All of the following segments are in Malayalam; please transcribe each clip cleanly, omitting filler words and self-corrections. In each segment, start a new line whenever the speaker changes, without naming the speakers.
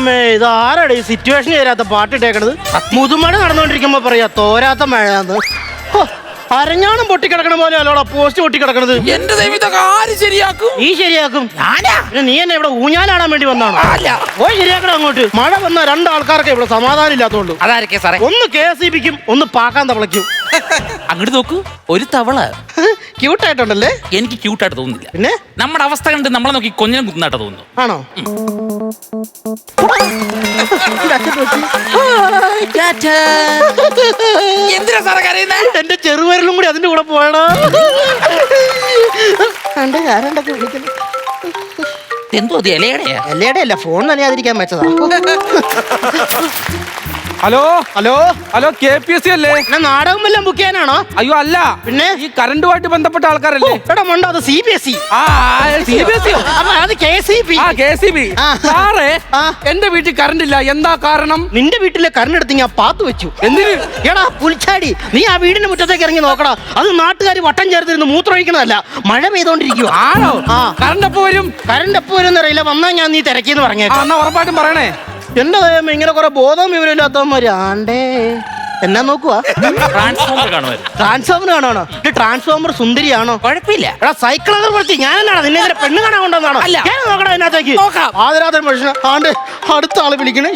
ദൈവമേ, ഇത് ആരാണ് ഈ സിറ്റുവേഷൻ ചേരാത്ത പാട്ടിട്ടേക്കണത്? മുതുമഴ നടന്നുകൊണ്ടിരിക്കുമ്പോ പറയാ തോരാത്ത മഴയാന്ന്. അരഞ്ഞാണം പൊട്ടിക്കിടക്കണ പോലെ അല്ലോടാ പോസ്റ്റ് പൊട്ടിക്കിടക്കണത്.
എന്റെ ദൈവം, ഇതൊക്കെ ആര് ശരിയാക്കും?
നീ ശരിയാക്കും.
ഞാനാ?
നീ എന്നെ ഇവിടെ ഊഞ്ഞാലാടാൻ വേണ്ടി വന്നാണോ? പോയി ശരിയാക്കണം അങ്ങോട്ട്. മഴ വന്ന രണ്ടാൾക്കാർക്ക് ഇവിടെ സമാധാനം ഇല്ലാത്തോണ്ട്.
അതാരൊക്കെ സാറേ?
ഒന്ന് KSEBിക്കും, ഒന്ന് പാക്കാൻ തവളയ്ക്കും.
അങ്ങോട്ട് നോക്കൂ, ഒരു തവള.
ക്യൂട്ടായിട്ടുണ്ടല്ലേ?
എനിക്ക് ക്യൂട്ടായിട്ട് തോന്നുന്നില്ല.
പിന്നെ
നമ്മുടെ അവസ്ഥ കണ്ട് നമ്മളെ നോക്കി കൊഞ്ഞനം കുത്തുന്നായിട്ട് തോന്നുന്നു.
ആണോ?
എന്തിനാ സാറേ കരയുന്നേ?
എന്റെ ചെറുവരലും കൂടി അതിന്റെ കൂടെ പോയടാ. വിളിക്കുന്നു.
എന്തോ ഇലയുടെയാ?
എല്ലയുടെ അല്ല, ഫോൺ നനയാതിരിക്കാൻ വെച്ചതാ.
ഹലോ
ഹലോ
ഹലോ, KPSC അല്ലേ?
നാടകം വല്ലതും ബുക്ക് ചെയ്യാനാണോ?
അയ്യോ അല്ല,
പിന്നെ
ഈ കറണ്ടുമായിട്ട് ബന്ധപ്പെട്ട ആൾക്കാരല്ലേ?
എടാ മണ്ട, അത് CBSE.
CBSE
അത് KSEB.
KSEB. സാറേ, എന്റെ വീട്ടിൽ കറണ്ട് ഇല്ല. എന്താ കാരണം?
നിന്റെ വീട്ടിലെ കറണ്ട് എടുത്ത് ഞാൻ പാത്ത് വെച്ചു.
എന്തിന്?
എടാ പുൽച്ചാടി, നീ ആ വീടിന്റെ മുറ്റത്തേക്ക് ഇറങ്ങി നോക്കടാ. അത് നാട്ടുകാർ വട്ടം ചേർത്തിരുന്ന് മൂത്രമൊഴിക്കണതല്ല, മഴ പെയ്തോണ്ടിരിക്കുക.
ആണോ? കറണ്ട് എപ്പോ വരും?
കറണ്ട് എപ്പോ വരും അറിയില്ല. വന്നാ ഞാൻ നീ തിരക്കിന്ന് പറഞ്ഞേ.
എന്നാ ഉറപ്പായിട്ടും പറയണേ.
എന്റെ ദൈവം, ഇങ്ങനെ കുറെ ബോധവും വിവരമില്ലാത്തവന്മാര് ആണ്ടേ എന്നാ നോക്കുവാ.
ട്രാൻസ്ഫോമർ കാണുമായിരുന്നു.
ട്രാൻസ്ഫോമർ കാണുവാണോ? ട്രാൻസ്ഫോമർ സുന്ദരിയാണോ?
കുഴപ്പമില്ല.
എടാ സൈക്കിളൊക്കെ വിളിച്ച് ഞാനെന്നാണ് നിന്നെ ഇതിനെ പെണ്ണ് കാണാൻ കൊണ്ടുവന്നാണോ?
അല്ല.
നോക്കടാ അതിനകത്തേക്ക്. ആദരാതര മനുഷ്യൻ ആണ്ട് അടുത്ത ആള് വിളിക്കണേ.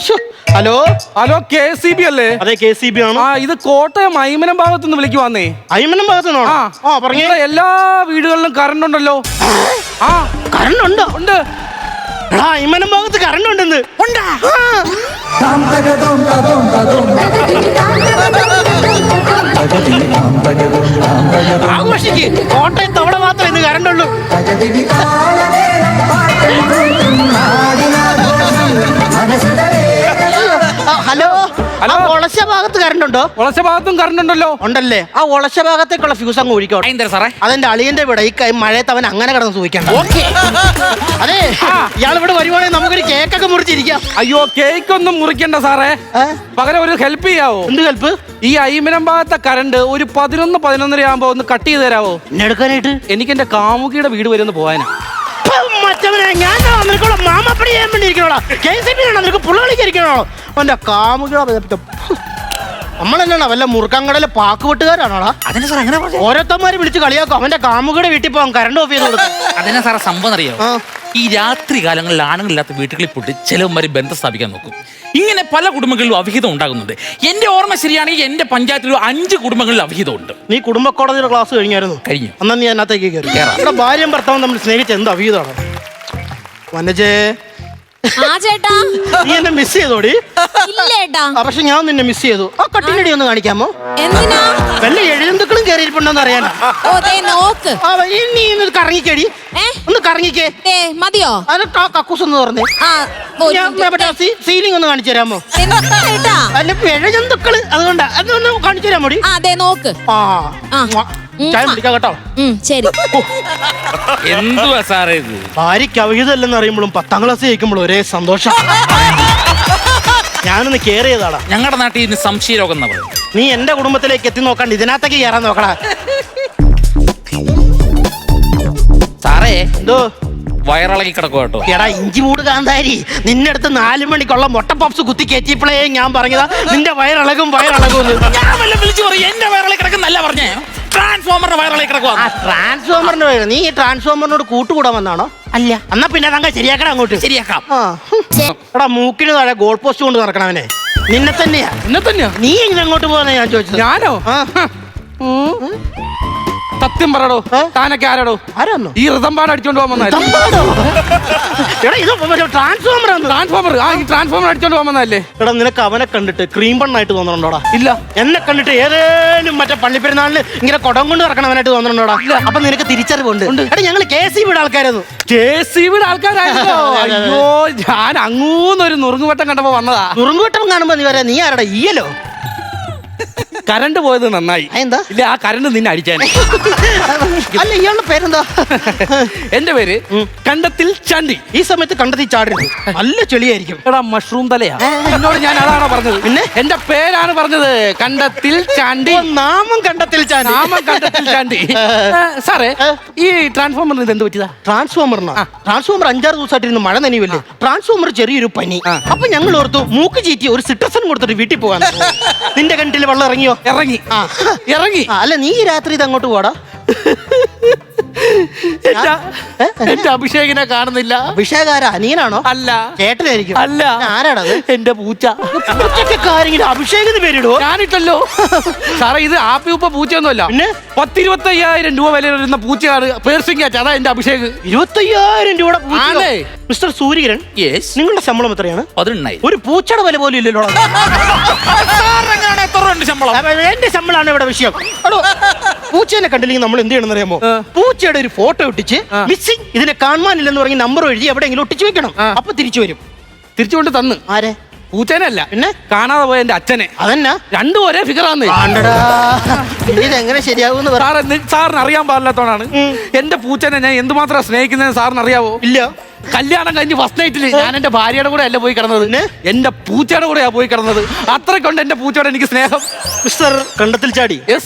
ഹലോ
ഹലോ, KSEB അല്ലേ?
അതെ, KSEB ആണോ?
ഇത് കോട്ടയം ഐമനം ഭാഗത്ത് നിന്ന് വിളിക്കുവാന്നേ.
അയ്മനം ഭാഗത്തുനിന്നോ? പറഞ്ഞേ.
എല്ലാ വീടുകളിലും കറണ്ട് ഉണ്ടല്ലോ.
കറണ്ട് ഉണ്ടോ?
ഉണ്ട്.
എടാ അയ്മനം ഭാഗത്ത് കറണ്ട് ഉണ്ടെന്ന്. ഉണ്ടാ? ആഘോഷിക്ക്. കോട്ടയം തവണ മാത്രമേ ഇന്ന് കറണ്ട് ഉള്ളൂ. ഹലോ ഹലോ, ഒളശ ഭാഗത്ത് കറണ്ട് ഉണ്ടോ?
ഒളശ ഭാഗത്തും കറണ്ട് ഉണ്ടല്ലോ.
ഉണ്ടല്ലേ? ആ ഒളശ ഭാഗത്തേക്കുള്ള ഫ്യൂസ് അങ്ങ് ഒഴിക്കോ.
സാറേ,
അതെന്റെ അളിയന്റെ ഇവിടെ ഈ മഴയത്ത് അവൻ അങ്ങനെ കിടന്ന് സൂഹിക്കണ്ട. അതെ, ഇയാൾ ഇവിടെ വരുവാണെങ്കിൽ നമുക്കൊരു കേക്കൊക്കെ മുറിച്ചിരിക്കാം.
അയ്യോ, കേക്ക് ഒന്നും മുറിക്കണ്ട സാറേ. പകരം ഒരു ഹെൽപ്പ് ചെയ്യാവോ?
എന്ത് ഹെൽപ്പ്?
ഈ ഐമനം ഭാഗത്തെ കറണ്ട് ഒരു 11-11:30 ആകുമ്പോ ഒന്ന് കട്ട് ചെയ്ത് തരാവോ?
എന്നെ എടുക്കാനായിട്ട്?
എനിക്ക് എന്റെ കാമുകിയുടെ വീട് വരെ ഒന്ന് പോവാനാ.
മറ്റവനെ ഞാൻ നിനക്കുള്ള മാമപ്പടി ചെയ്യാൻ വേണ്ടി ഇരിക്കണോളാ. KSEB നിനക്ക് പുള്ളകളിക്ക് ഇരിക്കണോ? അവന്റെ കാമുകിയുടെ നമ്മളെന്നാണ് വല്ല മുറുക്കാങ്കടയിലെ പാക്കുവെട്ടുകാരാണോടാ?
അതിനെ സാർ അങ്ങനെ
ഓരോരുത്തന്മാര് വിളിച്ച് കളിയാക്കും. അവന്റെ കാമുകിയുടെ വീട്ടിൽ പോകാൻ കറണ്ട് ഓഫ് ചെയ്ത് കൊടുക്കും.
അതിനെ സാറേ സംഭവം അറിയോ? ഈ രാത്രി കാലങ്ങളിൽ ആണുങ്ങളില്ലാത്ത വീട്ടുകളിൽ പോയിട്ട് ചിലവന്മാര് ബന്ധം സ്ഥാപിക്കാൻ നോക്കും. ഇങ്ങനെ പല കുടുംബങ്ങളിലും അവിഹിതം ഉണ്ടാകുന്നുണ്ട്. എന്റെ ഓർമ്മ ശരിയാണെങ്കിൽ എന്റെ പഞ്ചായത്തിൽ 5 കുടുംബങ്ങളിൽ അവിഹിതമുണ്ട്.
നീ കുടുംബ കോടതിയുടെ ക്ലാസ് കഴിഞ്ഞായിരുന്നു?
കഴിഞ്ഞു.
എന്നാ നീ അതിനകത്തേക്ക് കയറി. ഇവിടെ ഭാര്യയും ഭർത്താവും തമ്മിൽ സ്നേഹിച്ച് എന്ത് അവിഹിതമാണ്? വനജേ,
ചേട്ടാ,
നീ എന്നെ മിസ് ചെയ്തോടി?
ഇല്ലേട്ടാ.
പക്ഷെ ഞാൻ നിന്നെ മിസ് ചെയ്തു. ആ കട്ടിലടി ഒന്ന് കാണിക്കാമോ?
എന്തിനാ?
വല്ല എഴുതുക്കളും കയറിയിരിപ്പുണ്ടോന്ന് അറിയാനാ.
നോക്ക്.
നീ ഒന്ന് കറങ്ങിക്കേടി. ഒന്ന് കറങ്ങിക്കേ.
മതിയോ?
അത് കക്കൂസ് ഒന്ന് തുറന്നേ. സീലിംഗ് ഒന്ന് കാണിച്ചു തരാമോ? അല്ല എഴജന്തുക്കള്, അതുകൊണ്ടാ. അതൊന്ന് കാണിച്ചു തരാൻ മതി.
നോക്ക്.
ചായ പിടിക്കാം കേട്ടോ.
ശരി.
എന്തുവാ സാറേ ഇത്?
ഭാര്യയ്ക്ക് അവിഹിതമല്ലെന്ന് അറിയുമ്പോഴും 10ാം ക്ലാസ് ജയിക്കുമ്പോഴും ഒരേ സന്തോഷം. ഞാനൊന്ന് കെയർ ചെയ്താടാ.
ഞങ്ങളുടെ നാട്ടിൽ ഇന്ന് സംശയരോഗം എന്നാ പറയും.
നീ എന്റെ കുടുംബത്തിലേക്ക് എത്തി നോക്കാണ്ട് ഇതിനകത്തേക്ക് കയറാൻ നോക്കടാ.
സാറേ,
എന്തോ
വയറിളകി കിടക്കും കേട്ടോ.
എടാ ഇഞ്ചി മൂട് കാന്താരി, നിന്നെടുത്ത് 4 മണിക്കുള്ള മുട്ട പപ്സ് കുത്തി കയറ്റിയപ്പോഴേ ഞാൻ പറഞ്ഞതാ നിന്റെ വയറിളകും.
ഞാൻ വല്ല വിളിച്ചു പറയും എന്റെ വയറിളകി കിടക്കുന്നല്ല പറഞ്ഞേ. ട്രാൻസ്ഫോമറിന്റെ വയറിളകി കിടക്കുക.
ട്രാൻസ്ഫോമറിന്റെ വയറ്. നീ ഈ ട്രാൻസ്ഫോമറിനോട് കൂട്ടുകൂടാൻ വന്നാണോ? അല്ല. എന്നാ പിന്നെ അതങ്ങ ശരിയാക്കണം അങ്ങോട്ട്.
ശരിയാക്കാം.
എടാ മൂക്കിന് താഴെ ഗോൾ പോസ്റ്റ് കൊണ്ട് നടക്കണവനെ. നിന്നെ തന്നെയാ.
എന്നെ തന്നെയാ?
നീ എങ്ങനെ അങ്ങോട്ട് പോകാനാ ഞാൻ ചോദിച്ചത്.
ഞാനോ? സത്യം പറയടോ, താനൊക്കെ ആരാടോ?
ആരാന്നോ?
ഈ ഋതംപാട് അടിച്ചോണ്ട് പോകാൻ ട്രാൻസ്ഫോമർ. ഈ ട്രാൻസ്ഫോമർ അടിച്ചോണ്ട് പോകാൻ വന്നതല്ലേ?
എടാ നിനക്ക് അവനെ കണ്ടിട്ട് ക്രീം ബണ്ണായിട്ട് തോന്നണുണ്ടോടാ?
ഇല്ല.
എന്നെ കണ്ടിട്ട് ഏതേലും മറ്റേ പള്ളിപ്പെരുന്നാളിന് ഇങ്ങനെ കുടം കൊണ്ട് നടക്കണവനായിട്ട് തോന്നണുണ്ടോടാ? അപ്പൊ നിനക്ക് തിരിച്ചറിവുണ്ട്. എടാ ഞങ്ങള് KSEB ആൾക്കാരായിരുന്നു.
KSEB ആൾക്കാരായിരുന്നോ? അയ്യോ, ഞാൻ അങ്ങൂന്നൊരു നുറുങ്ങുവട്ടം കണ്ടപ്പോ വന്നതാ.
നുറുങ്ങുവട്ടം കാണുമ്പോ നീ വരാ. നീ ആരടാ? ഈയലോ?
കറണ്ട് പോയത് നന്നായി.
എന്താ?
ഇല്ല, ആ കറണ്ട് നിന്നെ അടിച്ചാൻ.
അല്ല, ഇയാളുടെ പേരെന്താ?
എന്റെ പേര് കണ്ടത്തിൽ ചാണ്ടി.
ഈ സമയത്ത് കണ്ടെത്തി ചാടരുത്, നല്ല ചെളിയായിരിക്കും.
എടാ മഷ്റൂം തലയാ. എന്നോട് ഞാൻ അതാണോ പറഞ്ഞത്? പിന്നെ എന്റെ പേരാണ് പറഞ്ഞത്, കണ്ടത്തിൽ ചാണ്ടി.
നാമം കണ്ടത്തിൽ ചാണ്ടി.
നാമം കണ്ടത്തിൽ ചാണ്ടി. സാറേ, ഈ ട്രാൻസ്ഫോമറിന് ഇത് എന്ത് പറ്റിയതാ?
ട്രാൻസ്ഫോമറിനാ? ട്രാൻസ്ഫോമർ 6 ദിവസമായിട്ടിരുന്ന് മഴ നനയുമല്ലേ. ട്രാൻസ്ഫോമർ ചെറിയൊരു പനി. അപ്പൊ ഞങ്ങൾ ഓർത്തു മൂക്ക് ചീറ്റി ഒരു സിട്രസൺ കൊടുത്തിട്ട് വീട്ടിൽ പോകാൻ. നിന്റെ കിണറ്റിൽ വെള്ളം ഇറങ്ങിയോ?
ഇറങ്ങി.
അല്ല, നീ രാത്രി ഇത് അങ്ങോട്ട് പോടാ.
എന്റെ അഭിഷേകിനെ കാണുന്നില്ല.
അഭിഷേകാര അനിയനാണോ?
അല്ല.
ചേട്ടനായിരിക്കും.
അല്ല.
ആരാടത്?
എന്റെ പൂച്ച.
അഭിഷേകിന് പേരിടുവോ?
ഞാനിട്ടല്ലോ സാറേ. ഇത് ആപ്പി ഉപ്പ പൂച്ചയൊന്നുമല്ല. പിന്നെ 10-25,000 രൂപ വില വരുന്ന പൂച്ചയാണ്. Piercing catch. അതാ എന്റെ അഭിഷേക്.
25,000 രൂപയുടെ പൂച്ച. മിസ്റ്റർ സൂര്യകിരൺ, നിങ്ങളുടെ ശമ്പളം എത്രയാണ്?
19,000.
ഒരു പൂച്ചയുടെ വില പോലും ഇല്ലല്ലോ. എന്റെ ശമ്പളമാണ് ഇവിടെ വിഷയം. പൂച്ചേനെ കണ്ടില്ലെങ്കിൽ നമ്മൾ എന്ത് ചെയ്യണം അറിയാമോ? പൂച്ചയുടെ ഒരു ഫോട്ടോ ഒട്ടിച്ച് മിസ്സിംഗ്, ഇതിനെ കാണാനില്ലെന്ന് പറഞ്ഞ് നമ്പർ എഴുതി എവിടെയെങ്കിലും ഒട്ടിച്ചു വെക്കണം. അപ്പൊ തിരിച്ചു വരും.
തിരിച്ചുകൊണ്ട് തന്ന്.
ആരെ?
പൂച്ചേനല്ല,
പിന്നെ
കാണാതെ പോയ എന്റെ അച്ഛനെ.
അതെന്നാ?
രണ്ടും ഒരേ ഫിഗറാന്ന്.
ഇതെങ്ങനെ ശരിയാകും?
സാറിന് അറിയാൻ പാടില്ലാത്തോടാണ്. എന്റെ പൂച്ചനെ ഞാൻ എന്തുമാത്രം സ്നേഹിക്കുന്നതെന്ന് സാറിന് അറിയാവോ?
ഇല്ല.
കല്യാണം കഴിഞ്ഞ് ഫസ്റ്റ് നൈറ്റിൽ ഞാൻ എന്റെ ഭാര്യയുടെ കൂടെ അല്ല പോയി കിടന്നത്, എന്റെ പൂച്ചയുടെ കൂടെയാ പോയി കിടന്നത്. അത്രയ്ക്കൊണ്ട് എന്റെ പൂച്ചയോട് എനിക്ക് സ്നേഹം.
മിസ്റ്റർ കണ്ടത്തിൽ ചാടി,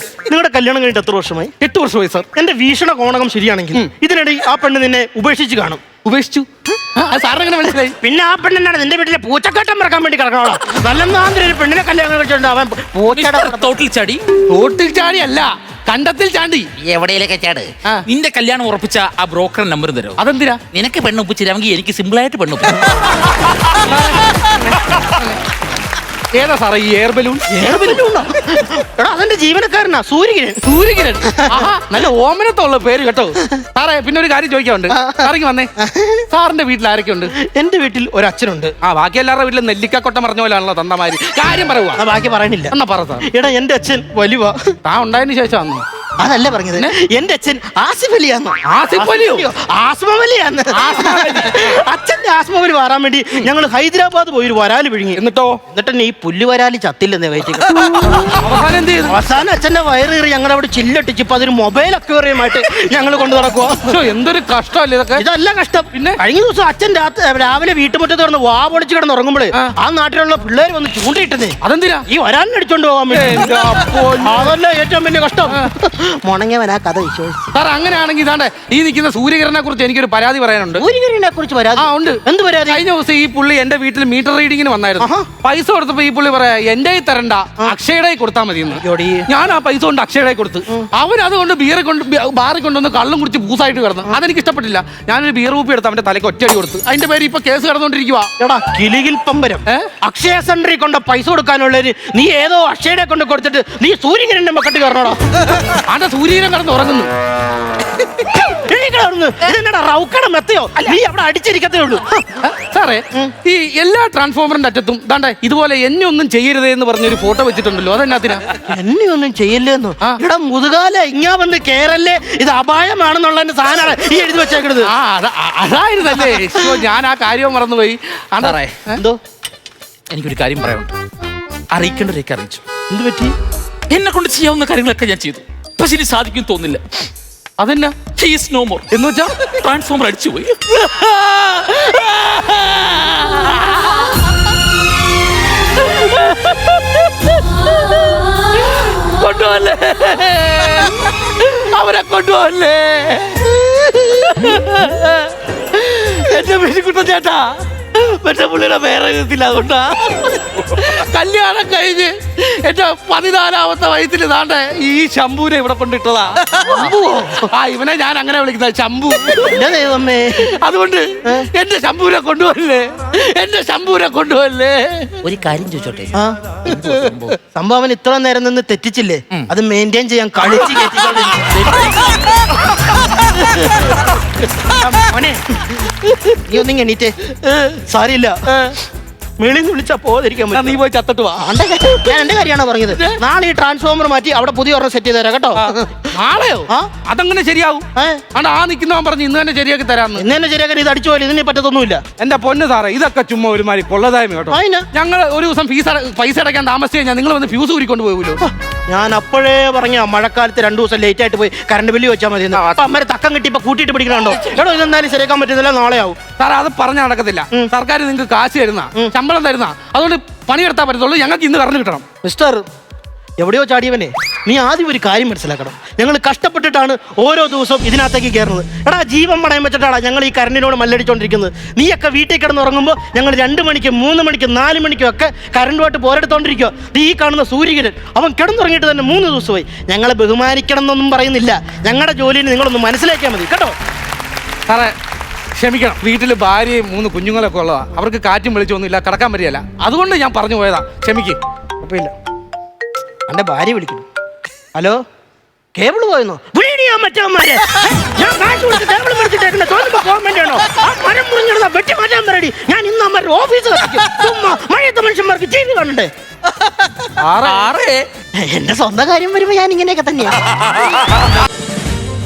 നിങ്ങളുടെ കല്യാണം കഴിഞ്ഞിട്ട് എത്ര വർഷമായി?
8 വർഷമായി സാർ.
എന്റെ വീക്ഷണ കോണകം ശരിയാണെങ്കിൽ ഇതിനിടയിൽ ആ പെണ്ണ് നിന്നെ ഉപേക്ഷിച്ച് കാണും.
ഉപേക്ഷിച്ചു? സാറിനെങ്ങനെ മനസ്സിലായി?
പിന്നെ ആ പെണ്ണെന്നാണ് നിന്റെ വീട്ടിലെ പൂച്ചക്കാട്ടം മറക്കാൻ വേണ്ടി കിടക്കണോളാം. നല്ല ഒരു പെണ്ണിനെ കല്യാണം കഴിച്ചിട്ടുണ്ട്. അവൻ
തോട്ടിൽ ചാടി.
തോട്ടിൽ ചാടി അല്ല, കണ്ടത്തിൽ ചാണ്ടി.
എവിടെയൊക്കെ ചാട്. നിന്റെ കല്യാണം ഉറപ്പിച്ച ആ ബ്രോക്കർ നമ്പർ തരും.
അതെന്തിനാ?
നിനക്ക് പെണ്ണൊപ്പിച്ചിരാമെങ്കിൽ എനിക്ക് സിമ്പിൾ ആയിട്ട് പെണ്ണൊപ്പിച്ചു.
ഏതാ സാറേ ഈ എയർ ബലൂൺ?
അതെന്റെ ജീവനക്കാരനാ, സൂര്യകിരൺ.
സൂര്യകിരൺ നല്ല ഓമനത്തുള്ള പേര് കേട്ടോ സാറേ. പിന്നെ ഒരു കാര്യം ചോദിക്കാറുണ്ട്. സാറിങ് വന്നേ. സാറിന്റെ വീട്ടിൽ ആരൊക്കെ ഉണ്ട്?
എന്റെ വീട്ടിൽ ഒരു അച്ഛനുണ്ട്.
ബാക്കി എല്ലാവരുടെ വീട്ടിൽ നെല്ലിക്കക്കൊട്ട പറഞ്ഞ പോലെയാണല്ലോ തന്തമാര്. കാര്യം പറയുക.
ബാക്കി പറയണില്ല.
എന്നാ പറ സാർ.
എടാ, എന്റെ അച്ഛൻ വലിയ
താൻ ഉണ്ടായതിനു ശേഷം വന്നു.
അതല്ല പറഞ്ഞത്, എന്റെ അച്ഛൻ ആസിഫ് അലിയാന്ന്.
ആസിഫ് അലിയോ?
ആസ്മ വലിയാന്ന്. അച്ഛന്റെ ആസ്മവലി മാറാൻ വേണ്ടി ഞങ്ങൾ ഹൈദരാബാദ് പോയി ഒരു വരാല് വിഴുങ്ങി. എന്നിട്ട് ഈ പുല്ല് വരാലി ചത്തില്ലെന്നേ വയറ്റി.
അവസാനം എന്ത് ചെയ്തു?
അവസാനം അച്ഛന്റെ വയറേറി ഞങ്ങളുടെ അവിടെ ചില്ലൊട്ടിച്ച് ഇപ്പൊ അതൊരു മൊബൈൽ അക്വേറിയമായിട്ട് ഞങ്ങൾ കൊണ്ടു നടക്കുക.
എന്തൊരു കഷ്ടമല്ലേ ഇതൊക്കെ?
ഇതല്ല കഷ്ടം. പിന്നെ കഴിഞ്ഞ ദിവസം അച്ഛൻ രാവിലെ വീട്ടുമുറ്റത്ത് കിടന്ന് വാ പൊളിച്ച് കിടന്ന് ഉറങ്ങുമ്പോഴേ ആ നാട്ടിലുള്ള പിള്ളേർ വന്ന് ചൂണ്ടിയിട്ടതേ.
അതെന്തിനാ?
ഈ വരാലിനെ അടിച്ചോണ്ട് പോകാൻ വേണ്ടി. അതല്ല ഏറ്റവും വലിയ കഷ്ടം. മുണങ്ങിയവനാ കഥ വിശ്വസിച്ചു.
സാർ, അങ്ങനെയാണെങ്കിൽ ഇതാണ്ട് ഈ നിൽക്കുന്ന സൂര്യകിരനെ കുറിച്ച് എനിക്കൊരു പരാതി പറയാനുണ്ട്.
സൂര്യകിരനെ കുറിച്ച് പരാതി?
ഉണ്ട്.
എന്ത് പരാതി?
കഴിഞ്ഞ ദിവസം ഈ പുള്ളി എന്റെ വീട്ടിൽ മീറ്റർ റീഡിങ്ങിന് വന്നായിരുന്നു. പൈസ കൊടുത്തപ്പോ ഈ പുള്ളി പറയാ എന്റെ തരണ്ട, അക്ഷയുടെ കൊടുത്താൽ മതി എന്ന്. ഞാൻ ആ പൈസ കൊണ്ട് അക്ഷയുടെ കൊടുത്ത് അവൻ അതുകൊണ്ട് ബാറിൽ കൊണ്ടുവന്ന് കള്ളും കുടിച്ച് പൂസായിട്ട് കിടന്നു. അതെനിക്ക് ഇഷ്ടപ്പെട്ടില്ല. ഞാനൊരു ബിയർ കൂപ്പി എടുത്ത് അവന്റെ തലയ്ക്ക് ഒറ്റയടി കൊടുത്തു. അതിന്റെ പേര് ഇപ്പൊ കേസ് കിടന്നുകൊണ്ടിരിക്കുക.
എടാ കിളികിൽ പമ്പരം, അക്ഷയ സെന്ററിൽ കൊണ്ട് പൈസ കൊടുക്കാനുള്ളൊരു നീ ഏതോ അക്ഷയുടെ കൊണ്ട് കൊടുത്തിട്ട് നീ സൂര്യകിരന്റെ മക്കട്ട് കയറണോടാ.
ആന്റെ സൂര്യകിരൻ കിടന്ന് ഉറങ്ങുന്നു.
റൗക്കട മെത്തയോ? നീ അവിടെ അടിച്ചിരിക്കത്തേ ഉള്ളൂ.
സാറേ, ഈ എല്ലാ ട്രാൻസ്ഫോമറിന്റെ അറ്റത്തും ദാണ്ടെ ഇതുപോലെ എന്നെ ഒന്നും ചെയ്യരുതേ എന്ന് പറഞ്ഞൊരു ഫോട്ടോ വെച്ചിട്ടുണ്ടല്ലോ. അതെന്നാത്തിനാ?
എന്നെ ഒന്നും ചെയ്യല്ലേന്നോ? ഇവിടെ മുതുകാല ഇങ്ങാ വന്ന് കേറല്ലേ, ഇത് അപായമാണെന്നുള്ള സാധനമാണ് ഈ എഴുതി വെച്ചേക്കണത്.
അതായിരുന്നല്ലേ? ഞാൻ ആ കാര്യം മറന്നുപോയി.
എന്തോ എനിക്കൊരു കാര്യം പറയാനുണ്ട്. അറിയിക്കേണ്ടവരൊക്കെ അറിയിച്ചു.
എന്ത് പറ്റി?
എന്നെ കൊണ്ട് ചെയ്യാവുന്ന കാര്യങ്ങളൊക്കെ ഞാൻ ചെയ്തു. പക്ഷെ ഇനി സാധിക്കും തോന്നില്ല.
അതെന്നാ?
നോ മോർ
എന്ന് വെച്ചാ
ട്രാൻസ്ഫോമർ അടിച്ചുപോയി.
കൊണ്ടുപോകല്ലേ, അവരെ കൊണ്ടുപോകല്ലേ. എന്റെ പേരിക്കുട്ട ചേട്ടാ, മറ്റേ പുള്ളിയുടെ പേരെ എഴുതില്ല. അതുകൊണ്ടാ കല്യാണം കഴിഞ്ഞ് എന്റെ 14ാമത്തെ വയസ്സിൽ ഇതാണ്ട് ഈ ശംഭുവിനെ ഇവിടെ കൊണ്ടിട്ടതാ. ഇവനെ ഞാൻ അങ്ങനെ വിളിക്കുന്നത് ശംഭു. അതുകൊണ്ട് എന്റെ ശംഭുവിനെ കൊണ്ടുപോകല്ലേ, എന്റെ ശംഭുവിനെ കൊണ്ടുപോകല്ലേ.
ഒരു കാര്യം ചോദിച്ചോട്ടെ,
സംഭവം ഇത്ര നേരം നിന്ന് തെറ്റിച്ചില്ലേ, അത് മെയിൻറ്റെയിൻ ചെയ്യാൻ കളിച്ച് നീ ഒന്നും എണീറ്റേ. സാരിയില്ല, മേളിന്ന് വിളിച്ചാ പോകാതിരിക്കാൻ പറ്റും.
നീ പോയി ചത്തിട്ട് വാ.
ഞാൻ എന്റെ കാര്യമാണോ പറഞ്ഞത്? നാളെ ഈ ട്രാൻസ്ഫോമർ മാറ്റി അവിടെ പുതിയ ഒരെണ്ണം സെറ്റ് ചെയ്ത് തരാം കേട്ടോ.
നാളെയോ? അതങ്ങനെ ശരിയാവും? ആ നിൽക്കുന്നവൻ പറഞ്ഞു ഇന്ന് തന്നെ ശരിയാക്കി തരാമെന്ന്.
ഇന്ന് തന്നെ ശരിയാക്കാൻ ഇത് അടിച്ചു പോലും ഇതിനെ പറ്റത്തൊന്നുമില്ല.
എന്റെ പൊന്ന് സാറേ, ഇതൊക്കെ ചുമ്മാ ഒരുമാതിരി കൊള്ളതായ്മ കേട്ടോ. ഞങ്ങൾ ഒരു ദിവസം പൈസ അടയ്ക്കാൻ താമസിച്ചു കഴിഞ്ഞാൽ നിങ്ങൾ വന്ന് ഫ്യൂസ് ഊരിക്കൊണ്ട് പോകൂലോ.
ഞാൻ അപ്പോഴേ പറഞ്ഞ മഴക്കാലത്ത് 2 ദിവസം ലേറ്റ് ആയിട്ട് പോയി കറണ്ട് ബില്ല് വെച്ചാൽ മതി. അമ്മരെ തക്കം കിട്ടി ഇപ്പൊ കൂട്ടിയിട്ട് പിടിക്കണോ? എടോ ഇതെന്തായാലും ശരിയാക്കാൻ പറ്റുന്നില്ല, നാളെ ആവും.
സാറേ അത് പറഞ്ഞ നടക്കത്തില്ല. സർക്കാർ നിങ്ങൾക്ക് കാശ് തരുന്ന, ശമ്പളം തരുന്ന, അതുകൊണ്ട് പണിയെടുത്താൽ പറ്റത്തുള്ളൂ. ഞങ്ങൾക്ക് ഇന്ന് കറണ്ട് കിട്ടണം.
മിസ്റ്റർ എവിടെയോ ചാടിയവനെ, നീ ആദ്യം ഒരു കാര്യം മനസ്സിലാക്കണം. ഞങ്ങൾ കഷ്ടപ്പെട്ടിട്ടാണ് ഓരോ ദിവസവും ഇതിനകത്തേക്ക് കയറുന്നത്. എടാ ജീവൻ പണയം വെച്ചിട്ടാണ് ഞങ്ങൾ ഈ കറണ്ടിനോട് മല്ലടിച്ചോണ്ടിരിക്കുന്നത്. നീയൊക്കെ വീട്ടിൽ കിടന്ന് ഉറങ്ങുമ്പോൾ ഞങ്ങൾ 2 മണിക്കും 3 മണിക്കും 4 മണിക്കും ഒക്കെ കറണ്ടുമായിട്ട് പോരെടുത്തോണ്ടിരിക്കുക. ഈ കാണുന്ന സൂര്യകിരൻ അവൻ കിടന്നുറങ്ങിയിട്ട് തന്നെ 3 ദിവസമായി. ഞങ്ങളെ ബഹുമാനിക്കണം എന്നൊന്നും പറയുന്നില്ല. ഞങ്ങളുടെ ജോലിയിൽ നിങ്ങളൊന്ന് മനസ്സിലാക്കിയാൽ മതി കേട്ടോ.
സാറേ ക്ഷമിക്കണം, വീട്ടിൽ ഭാര്യയും 3 കുഞ്ഞുങ്ങളൊക്കെ ഉള്ളതാ. അവർക്ക് കാറ്റും വെളിച്ചൊന്നുമില്ല, കിടക്കാൻ പറ്റിയല്ല. അതുകൊണ്ട് ഞാൻ പറഞ്ഞു പോയതാ, ക്ഷമിക്ക്.
കുഴപ്പമില്ല. എൻ്റെ ഭാര്യ വിളിക്കുന്നു. ഹലോ, കേബിൾ പോയെന്നോ? വിളിയാ മറ്റവന്മാരെ. ഞാൻ കാശ് കൊടുത്ത് കേബിൾ മേടിച്ചിട്ടേക്കുന്ന തോന്നുമ്പോ പോകാൻ വേണ്ടിയാണോ? ആ മരം മുറിഞ്ഞിടുന്ന വെട്ടി മാറ്റാൻ പറയടി. ഞാൻ ഇന്ന് അമ്മരുടെ ഓഫീസ് ചുമ്മാ മഴയത്തെ മനുഷ്യന്മാർക്ക് ചെയ്ത് കാണണ്ടേ? എന്റെ സ്വന്തം കാര്യം വരുമ്പോ ഞാൻ ഇങ്ങനെയൊക്കെ തന്നെയാ.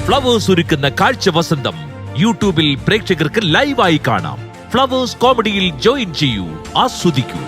ഫ്ലവേഴ്സ് ഒരുക്കുന്ന കാഴ്ച വസന്തം യൂട്യൂബിൽ പ്രേക്ഷകർക്ക് ലൈവായി കാണാം. ഫ്ലവേഴ്സ് കോമഡിയിൽ ജോയിൻ ചെയ്യൂ, ആസ്വദിക്കൂ.